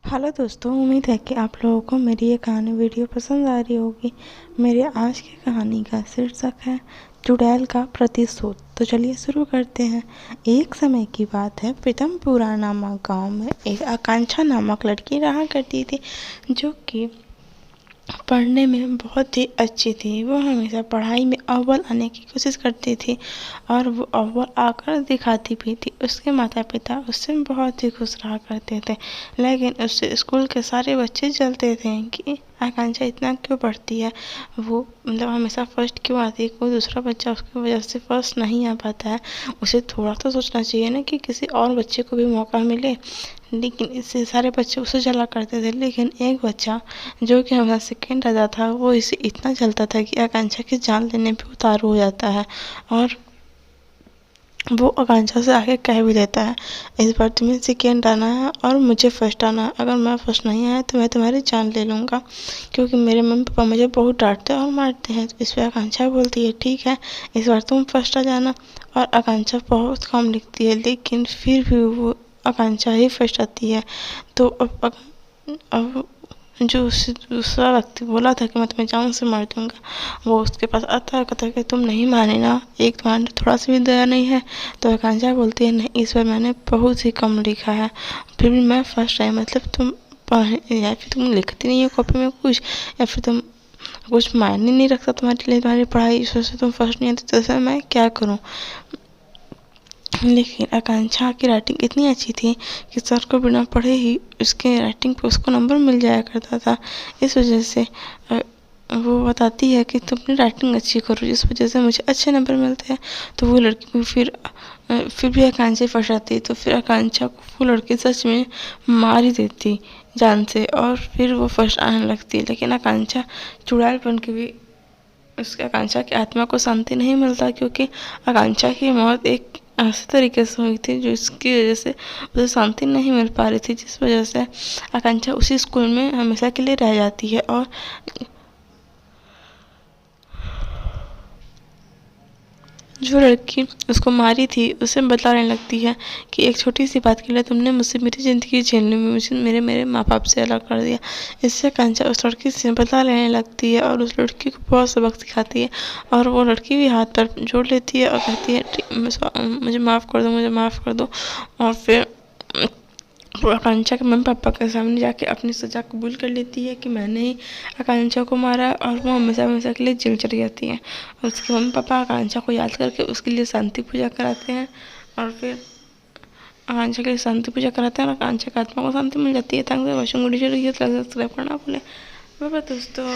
Hello दोस्तों, उम्मीद है कि आप लोगों को मेरी ये कहानी वीडियो पसंद आ रही होगी। मेरे आज की कहानी का शीर्षक है चुड़ैल का प्रतिशोध। तो चलिए शुरू करते हैं। एक समय की बात है, प्रीतमपुरा नामक गांव में एक आकांक्षा नामक लड़की रहा करती थी, जो कि पढ़ने में बहुत ही अच्छी थी। वो हमेशा पढ़ाई में अव्वल आने की कोशिश करती थी और वो अव्वल आकर दिखाती भी थी। उसके माता पिता उससे बहुत ही खुश रहा करते थे, लेकिन उससे स्कूल के सारे बच्चे जलते थे कि आकांक्षा इतना क्यों पढ़ती है, वो मतलब हमेशा फर्स्ट क्यों आती है, कोई दूसरा बच्चा उसकी वजह से फर्स्ट नहीं आ पाता है। उसे थोड़ा तो सोचना चाहिए ना कि किसी और बच्चे को भी मौका मिले। लेकिन इससे सारे बच्चे उसे जला करते थे, लेकिन एक बच्चा जो कि हमारा सेकेंड राजा था, वो इसे इतना जलता था कि आकांक्षा की जान लेने पे उतारू हो जाता है। और वो आकांक्षा से आगे कह भी देता है, इस बार तुम्हें सेकेंड आना है और मुझे फर्स्ट आना है। अगर मैं फर्स्ट नहीं आया तो मैं तुम्हारी जान ले लूँगा, क्योंकि मेरे मम्मी पापा मुझे बहुत डांटते और मारते हैं। तो इस पर आकांक्षा बोलती है, ठीक है, इस बार तुम फर्स्ट आ जाना। और आकांक्षा बहुत कम लिखती है, लेकिन फिर भी वो आकांक्षा ही फर्स्ट आती है। तो अब जो उससे दूसरा व्यक्ति बोला था कि मैं तुम्हें जान से मार दूंगा, वो उसके पास आता है, कहता है कि तुम नहीं माने ना, एक तुम्हारे थोड़ा सा भी दया नहीं है। तो आकांक्षा बोलती है, नहीं, इस बार मैंने बहुत ही कम लिखा है, फिर भी मैं फर्स्ट आई। मतलब तुम या फिर तुम लिखती नहीं हो कॉपी में कुछ, या फिर तुम कुछ मायने नहीं रखता तुम्हारे लिए तुम्हारी पढ़ाई, इस वजह से तुम फर्स्ट नहीं आती, तो ऐसा मैं क्या करूँ। लेकिन आकांक्षा की राइटिंग इतनी अच्छी थी कि सर को बिना पढ़े ही उसके राइटिंग पे उसको नंबर मिल जाया करता था। इस वजह से वो बताती है कि तुम अपनी राइटिंग अच्छी करो, जिस वजह से मुझे अच्छे नंबर मिलते हैं। तो वो लड़की को फिर भी आकांक्षा फंस जाती, तो फिर आकांक्षा को वो लड़की सच में मार ही देती जान से, और फिर वो फर्स्ट आने लगती। लेकिन आकांक्षा चुड़ैल बन के भी उसकी आकांक्षा की आत्मा को शांति नहीं मिलता, क्योंकि आकांक्षा की मौत एक ऐसे तरीके से हुई थी जो इसकी वजह से उसे शांति नहीं मिल पा रही थी, जिस वजह से आकांक्षा उसी स्कूल में हमेशा के लिए रह जाती है। और जो लड़की उसको मारी थी उसे बदला लेने लगती है कि एक छोटी सी बात के लिए तुमने मुझसे मेरी ज़िंदगी झेलने में मुझे मेरे मेरे माँ बाप से अलग कर दिया। इससे आकांक्षा उस लड़की से बदला लेने लगती है और उस लड़की को बहुत सबक सिखाती है। और वो लड़की भी हाथ पर जोड़ लेती है और कहती है, मुझे माफ़ कर दो, मुझे माफ़ कर दो। और फिर वो आकांक्षा के मम्मी पापा के सामने जाके अपनी सजा कबूल कर लेती है कि मैंने ही आकांक्षा को मारा, और वो हमेशा हमेशा के लिए जेल चली जाती है। और उसके मम्मी पापा आकांक्षा को याद करके उसके लिए शांति पूजा कराते हैं, और फिर आकांक्षा के लिए शांति पूजा कराते हैं और आकांक्षा की आत्मा को शांति मिल जाती है। Thanks for watching video. Subscribe करना भूलें। बाय बाय दोस्तों।